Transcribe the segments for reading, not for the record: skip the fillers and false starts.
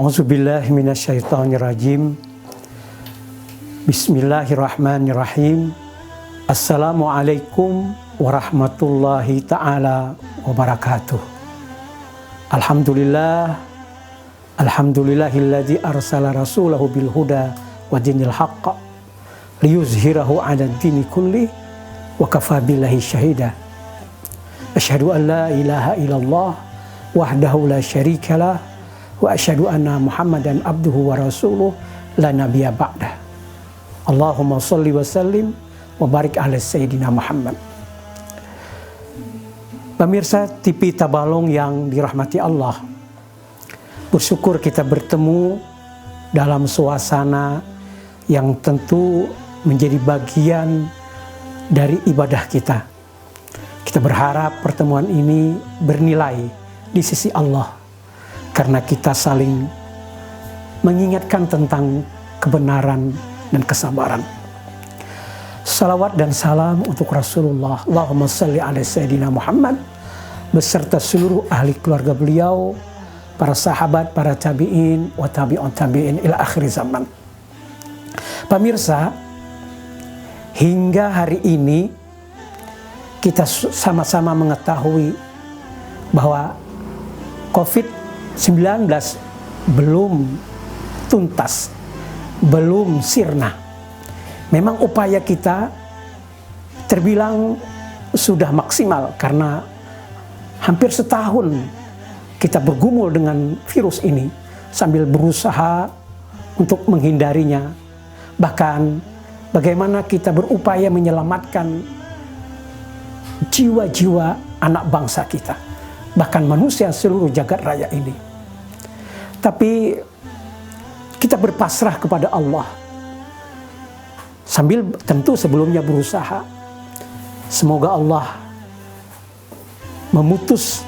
A'udzubillahi minasyaitonirrajim. Bismillahirrahmanirrahim. Assalamualaikum warahmatullahi ta'ala wabarakatuh. Alhamdulillahilladzi arsala rasulahu bil huda wa dinil haqq liyuzhirahu 'ala ad-dini kulli wa kafa billahi syahida. Asyhadu an la ilaha illallah wahdahu la syarikalah wa asyhadu anna Muhammadan abduhu wa rasuluh la nabiyya ba'dah. Allahumma sholli wa sallim wa barik ala sayyidina Muhammad. Pemirsa TV Tabalong yang dirahmati Allah, bersyukur kita bertemu dalam suasana yang tentu menjadi bagian dari ibadah kita. Kita berharap pertemuan ini bernilai di sisi Allah, karena kita saling mengingatkan tentang kebenaran dan kesabaran. Salawat dan salam untuk Rasulullah. Allahumma salli ala Sayyidina Muhammad beserta seluruh ahli keluarga beliau, para sahabat, para tabi'in, wa tabi'un tabi'in ila akhir zaman. Pemirsa, hingga hari ini kita sama-sama mengetahui bahwa COVID-19 belum tuntas, belum sirna. Memang upaya kita terbilang sudah maksimal karena hampir setahun kita bergumul dengan virus ini sambil berusaha untuk menghindarinya. Bahkan bagaimana kita berupaya menyelamatkan jiwa-jiwa anak bangsa kita, bahkan manusia seluruh jagat raya ini. Tapi kita berpasrah kepada Allah, sambil tentu sebelumnya berusaha semoga Allah memutus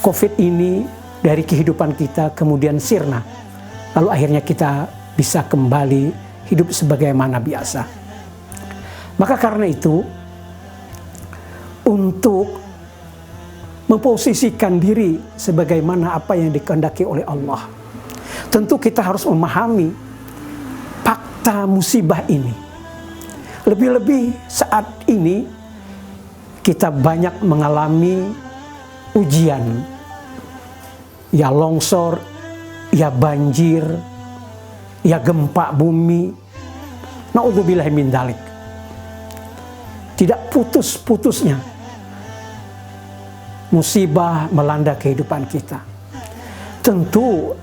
COVID ini dari kehidupan kita, kemudian sirna, lalu akhirnya kita bisa kembali hidup sebagaimana biasa. Maka karena itu, untuk memposisikan diri sebagaimana apa yang dikehendaki oleh Allah, tentu kita harus memahami fakta musibah ini. Lebih-lebih saat ini kita banyak mengalami ujian, ya longsor, ya banjir, ya gempa bumi. Na'udzubillahi min dzalik. Tidak putus-putusnya musibah melanda kehidupan kita. Tentu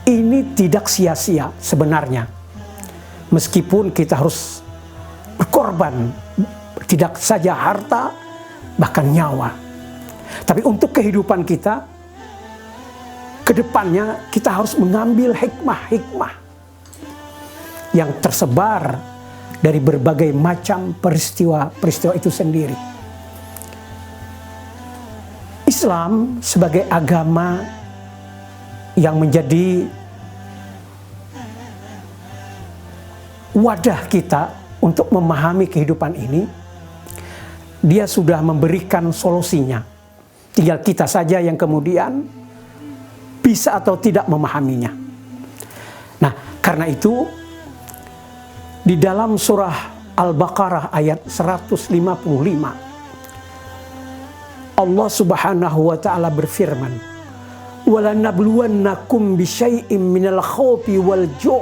ini tidak sia-sia sebenarnya. Meskipun kita harus berkorban, tidak saja harta, bahkan nyawa. Tapi untuk kehidupan kita, ke depannya kita harus mengambil hikmah-hikmah yang tersebar dari berbagai macam peristiwa itu sendiri. Islam sebagai agama yang menjadi wadah kita untuk memahami kehidupan ini, dia sudah memberikan solusinya. Tinggal kita saja yang kemudian bisa atau tidak memahaminya. Nah, karena itu di dalam surah Al-Baqarah ayat 155, Allah Subhanahu wa ta'ala berfirman, "Walanabluwannakum bisyai'im minal khawfi wal ju'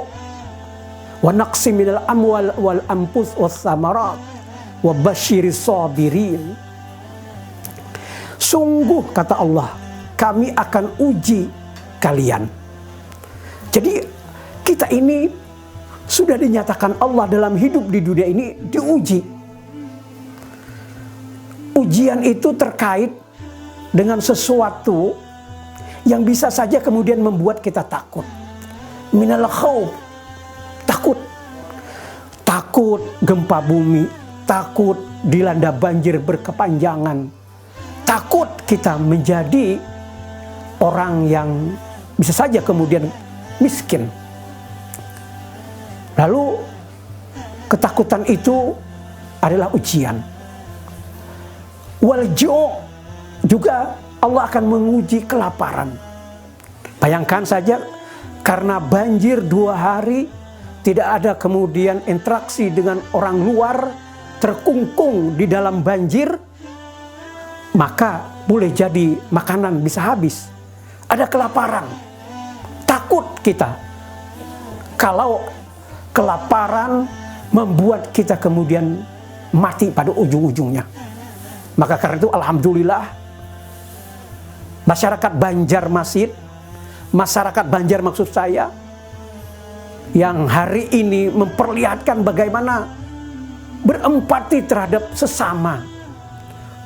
wa naqsi minal amwal wal anfus was samarat wa basyiris sabirin." Sungguh, kata Allah, kami akan uji kalian. Jadi kita ini sudah dinyatakan Allah dalam hidup di dunia ini diuji. Ujian itu terkait dengan sesuatu yang bisa saja kemudian membuat kita takut. Minal khawf, takut. Takut gempa bumi, takut dilanda banjir berkepanjangan. Takut kita menjadi orang yang bisa saja kemudian miskin. Lalu ketakutan itu adalah ujian. Waljo, juga Allah akan menguji kelaparan. Bayangkan saja Karena banjir 2 hari, tidak ada kemudian interaksi dengan orang luar, terkungkung di dalam banjir, maka boleh jadi makanan bisa habis. Ada kelaparan. Takut kita kalau kelaparan membuat kita kemudian mati pada ujung-ujungnya. Maka karena itu alhamdulillah masyarakat Banjarmasin, masyarakat Banjar maksud saya, yang hari ini memperlihatkan bagaimana berempati terhadap sesama.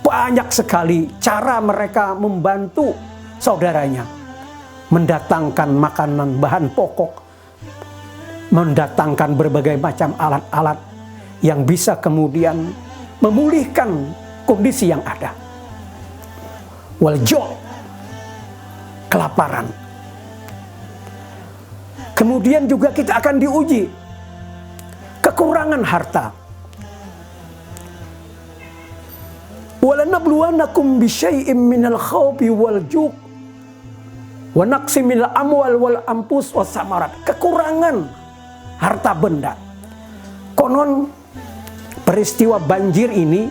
Banyak sekali cara mereka membantu saudaranya, mendatangkan makanan bahan pokok, mendatangkan berbagai macam alat-alat yang bisa kemudian memulihkan kondisi yang ada. Waljo, kelaparan. Kemudian juga kita akan diuji kekurangan harta. Walanabluwannakum bisyai'im minal khawfi wal ju' wa naqsim minal amwal wal anfus was samarat. Kekurangan harta benda. Konon peristiwa banjir ini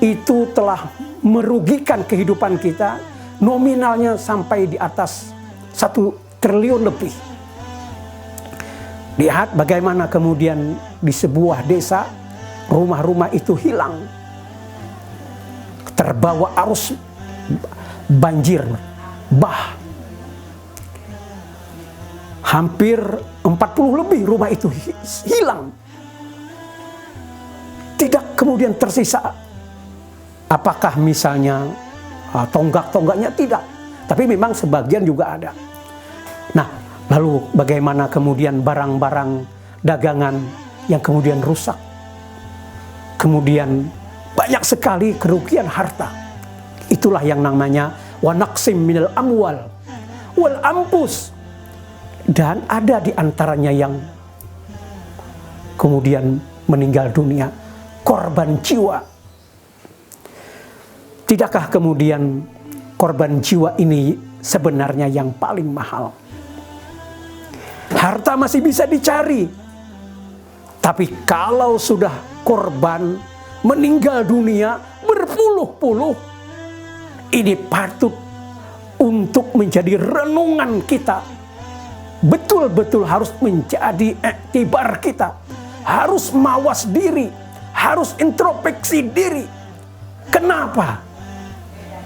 itu telah merugikan kehidupan kita, nominalnya sampai di atas 1 triliun lebih. Lihat bagaimana kemudian di sebuah desa rumah-rumah itu hilang, terbawa arus banjir, hampir 40 lebih rumah itu hilang. Tidak kemudian tersisa apakah misalnya tonggak-tonggaknya, tidak, tapi memang sebagian juga ada. Nah, lalu bagaimana kemudian barang-barang dagangan yang kemudian rusak, kemudian banyak sekali kerugian harta. Itulah yang namanya wa naqsim minal amwal wal anfus. Dan ada di antaranya yang kemudian meninggal dunia, korban jiwa. Tidakkah kemudian korban jiwa ini sebenarnya yang paling mahal? Harta masih bisa dicari, tapi kalau sudah korban meninggal dunia berpuluh-puluh, ini patut untuk menjadi renungan kita. Betul-betul harus menjadi iktibar kita. Harus mawas diri, harus introspeksi diri. Kenapa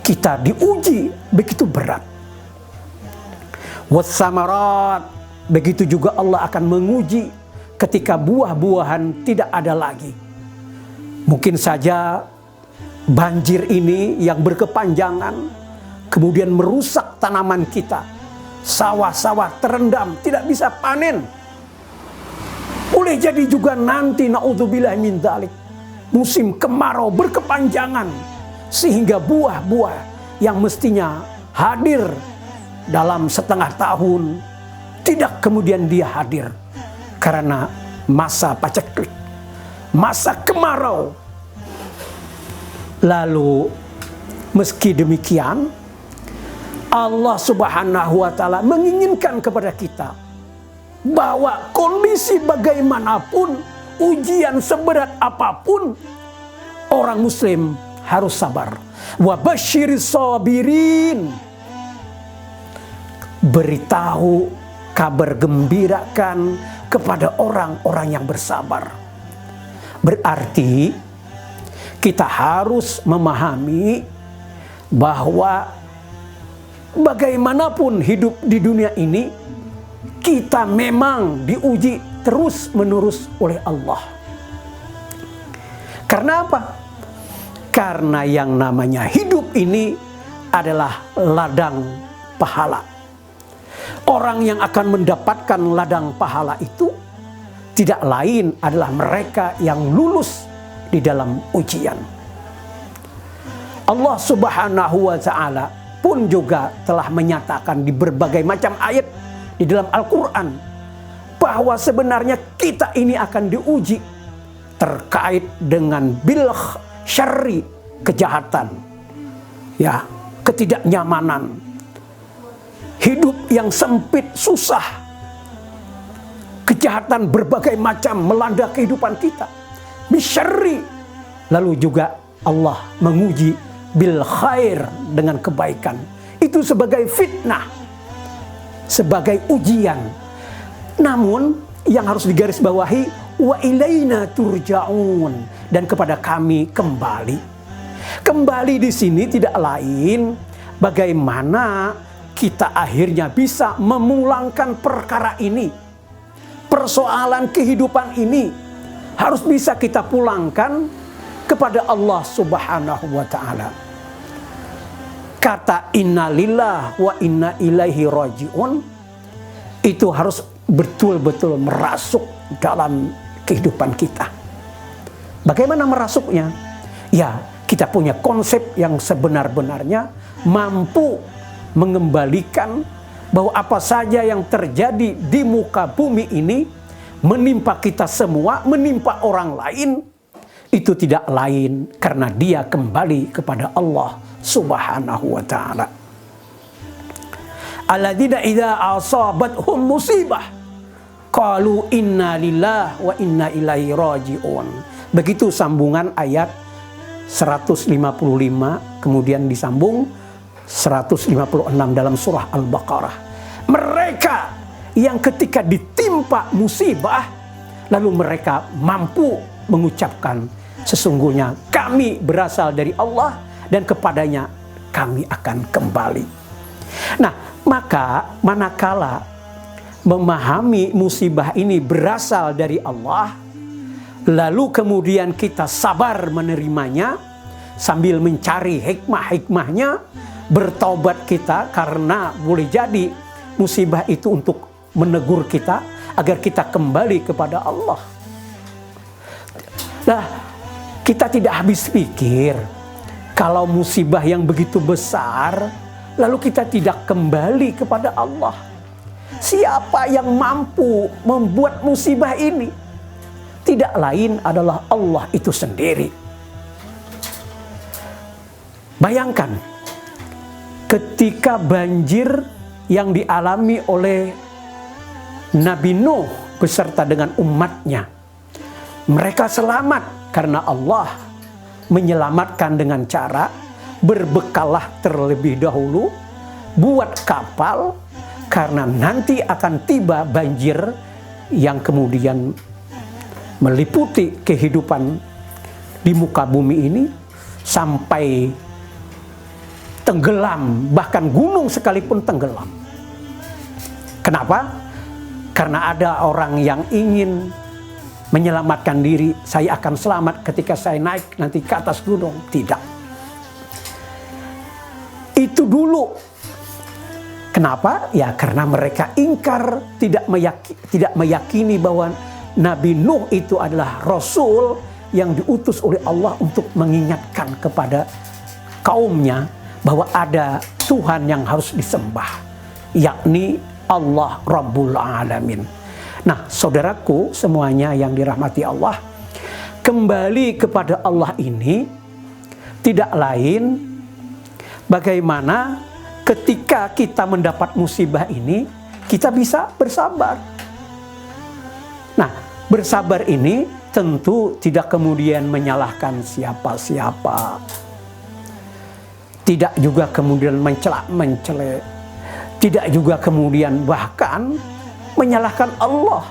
kita diuji begitu berat? Wassamarat, begitu juga Allah akan menguji ketika buah-buahan tidak ada lagi. Mungkin saja banjir ini yang berkepanjangan kemudian merusak tanaman kita. Sawah-sawah terendam, tidak bisa panen. Boleh jadi juga nanti naudzubillah min dzalik, musim kemarau berkepanjangan sehingga buah-buah yang mestinya hadir dalam setengah tahun tidak kemudian dia hadir karena masa paceklik, masa kemarau. Lalu meski demikian, Allah Subhanahu wa Ta'ala menginginkan kepada kita bahwa kondisi bagaimanapun, ujian seberat apapun, orang Muslim harus sabar. Wa basyiris sabirin, beritahu, kabar gembirakan kepada orang-orang yang bersabar. Berarti kita harus memahami bahwa bagaimanapun hidup di dunia ini, kita memang diuji terus-menerus oleh Allah. Karena apa? Karena yang namanya hidup ini adalah ladang pahala. Orang yang akan mendapatkan ladang pahala itu tidak lain adalah mereka yang lulus di dalam ujian. Allah Subhanahu wa Ta'ala pun juga telah menyatakan di berbagai macam ayat di dalam Al-Quran bahwa sebenarnya kita ini akan diuji terkait dengan bil syarri, kejahatan, ketidaknyamanan, hidup yang sempit, susah, kejahatan berbagai macam melanda kehidupan kita. Bisyarri. Lalu juga Allah menguji bil khair, dengan kebaikan. Itu sebagai fitnah, sebagai ujian. Namun yang harus digarisbawahi, wa ilaina turja'un, dan kepada kami kembali. Kembali di sini tidak lain bagaimana kita akhirnya bisa memulangkan perkara ini. Persoalan kehidupan ini harus bisa kita pulangkan kepada Allah Subhanahu wa ta'ala. Kata innalillah wa inna ilaihi raji'un itu harus betul-betul merasuk dalam kehidupan kita. Bagaimana merasuknya? Ya, kita punya konsep yang sebenar-benarnya mampu mengembalikan bahwa apa saja yang terjadi di muka bumi ini menimpa kita semua, menimpa orang lain, itu tidak lain karena dia kembali kepada Allah Subhanahu wa ta'ala. Alladzina idza asabathum musibah qalu inna lillahi wa inna ilaihi raji'un. Begitu sambungan ayat 155, kemudian disambung 156 dalam surah Al-Baqarah. Mereka yang ketika ditimpa musibah lalu mereka mampu mengucapkan, sesungguhnya kami berasal dari Allah dan kepadanya kami akan kembali. Nah, maka manakala memahami musibah ini berasal dari Allah, lalu kemudian kita sabar menerimanya sambil mencari hikmah-hikmahnya, bertobat kita karena boleh jadi musibah itu untuk menegur kita agar kita kembali kepada Allah. Nah, kita tidak habis pikir kalau musibah yang begitu besar lalu kita tidak kembali kepada Allah. Siapa yang mampu membuat musibah ini? Tidak lain adalah Allah itu sendiri. Bayangkan ketika banjir yang dialami oleh Nabi Nuh beserta dengan umatnya, mereka selamat karena Allah menyelamatkan dengan cara berbekalah terlebih dahulu, buat kapal, karena nanti akan tiba banjir yang kemudian meliputi kehidupan di muka bumi ini sampai tenggelam, bahkan gunung sekalipun tenggelam. Kenapa? Karena ada orang yang ingin menyelamatkan diri, saya akan selamat ketika saya naik nanti ke atas gunung. Tidak. Itu dulu. Kenapa? Ya karena mereka ingkar, tidak meyakini bahwa Nabi Nuh itu adalah Rasul yang diutus oleh Allah untuk mengingatkan kepada kaumnya bahwa ada Tuhan yang harus disembah, yakni Allah Rabbul Alamin. Nah, saudaraku semuanya yang dirahmati Allah, kembali kepada Allah ini tidak lain bagaimana ketika kita mendapat musibah ini kita bisa bersabar. Nah, bersabar ini tentu tidak kemudian menyalahkan siapa-siapa, tidak juga kemudian mencela, tidak juga kemudian bahkan menyalahkan Allah.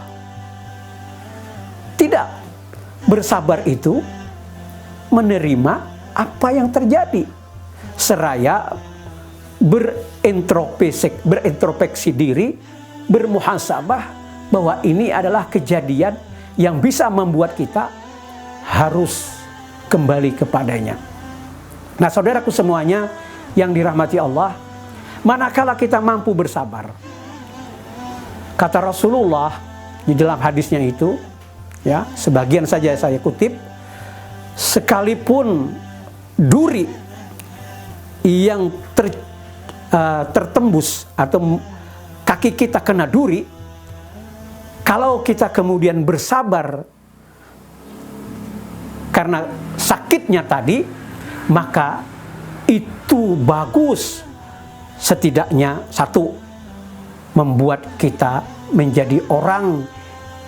Tidak. Bersabar itu menerima apa yang terjadi, seraya berintrospeksi diri, bermuhasabah bahwa ini adalah kejadian yang bisa membuat kita harus kembali kepadanya. Nah, saudaraku semuanya yang dirahmati Allah, manakala kita mampu bersabar, kata Rasulullah di dalam hadisnya itu, ya, sebagian saja saya kutip, sekalipun duri yang tertembus atau kaki kita kena duri, kalau kita kemudian bersabar karena sakitnya tadi, maka itu bagus. Setidaknya satu, membuat kita menjadi orang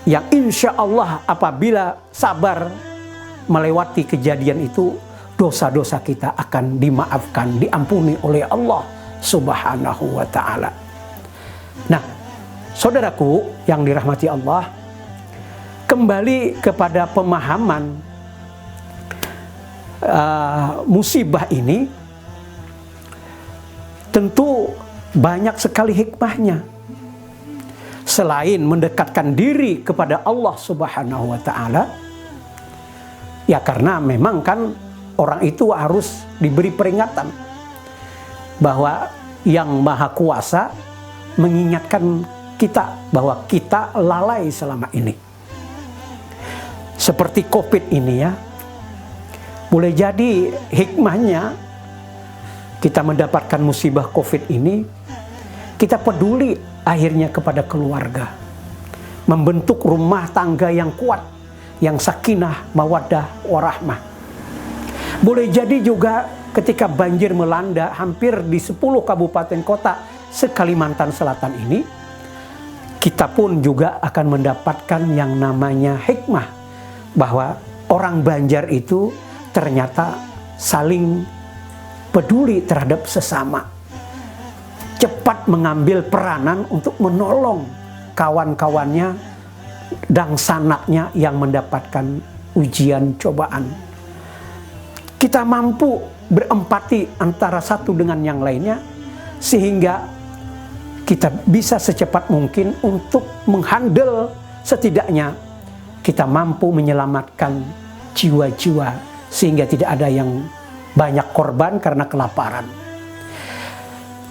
yang insya Allah apabila sabar melewati kejadian itu, dosa-dosa kita akan dimaafkan, diampuni oleh Allah Subhanahu wa ta'ala. Nah, saudaraku yang dirahmati Allah, kembali kepada pemahaman musibah ini, tentu banyak sekali hikmahnya. Selain mendekatkan diri kepada Allah Subhanahu wa ta'ala, ya karena memang kan orang itu harus diberi peringatan bahwa yang Maha Kuasa mengingatkan kita bahwa kita lalai selama ini. Seperti COVID ini ya, boleh jadi hikmahnya kita mendapatkan musibah COVID ini, kita peduli akhirnya kepada keluarga, membentuk rumah tangga yang kuat, yang sakinah, mawaddah, warahmah. Boleh jadi juga ketika banjir melanda hampir di 10 kabupaten kota se-Kalimantan Selatan ini, kita pun juga akan mendapatkan yang namanya hikmah, bahwa orang Banjar itu ternyata saling peduli terhadap sesama, cepat mengambil peranan untuk menolong kawan-kawannya dan sanaknya yang mendapatkan ujian cobaan. Kita mampu berempati antara satu dengan yang lainnya, sehingga kita bisa secepat mungkin untuk menghandle, setidaknya kita mampu menyelamatkan jiwa-jiwa sehingga tidak ada yang banyak korban karena kelaparan.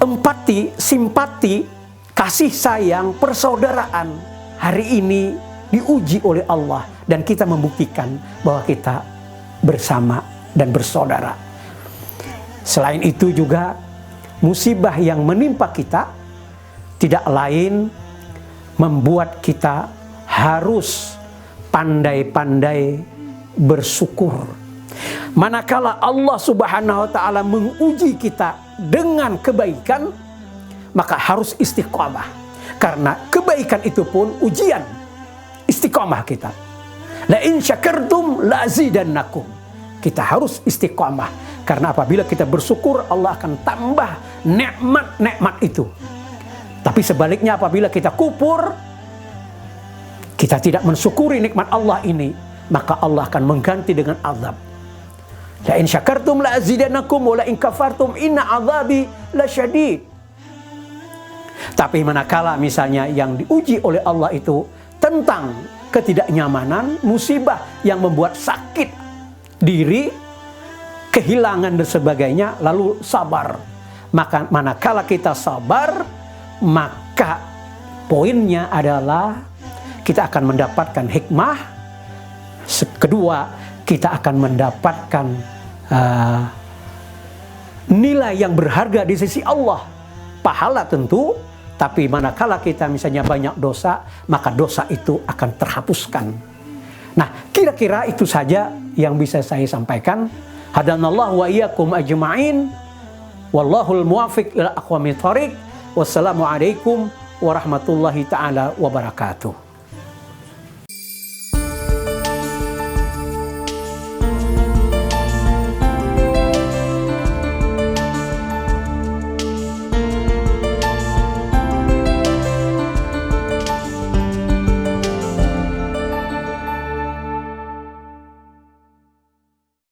Empati, simpati, kasih sayang, persaudaraan hari ini diuji oleh Allah, dan kita membuktikan bahwa kita bersama dan bersaudara. Selain itu juga musibah yang menimpa kita tidak lain membuat kita harus pandai-pandai bersyukur. Manakala Allah Subhanahu wa ta'ala menguji kita dengan kebaikan, maka harus istiqamah. Karena kebaikan itu pun ujian istiqamah kita. La in syakartum la azidannakum. Kita harus istiqamah. Karena apabila kita bersyukur, Allah akan tambah nikmat-nikmat itu. Tapi sebaliknya apabila kita kufur, kita tidak mensyukuri nikmat Allah ini, maka Allah akan mengganti dengan azab. La in syakartum la azidannakum wa la in kafartum inna azabi lasyadid. Tapi manakala misalnya yang diuji oleh Allah itu tentang ketidaknyamanan, musibah yang membuat sakit diri, kehilangan dan sebagainya, lalu sabar. Maka manakala kita sabar, maka poinnya adalah kita akan mendapatkan hikmah. Kedua, kita akan mendapatkan nilai yang berharga di sisi Allah. Pahala tentu, tapi manakala kita misalnya banyak dosa, maka dosa itu akan terhapuskan. Nah, kira-kira itu saja yang bisa saya sampaikan. Hadanallahu wa iyyakum ajma'in. Wallahul muwaffiq ila aqwamit thoriq. Wassalamualaikum warahmatullahi taala wabarakatuh.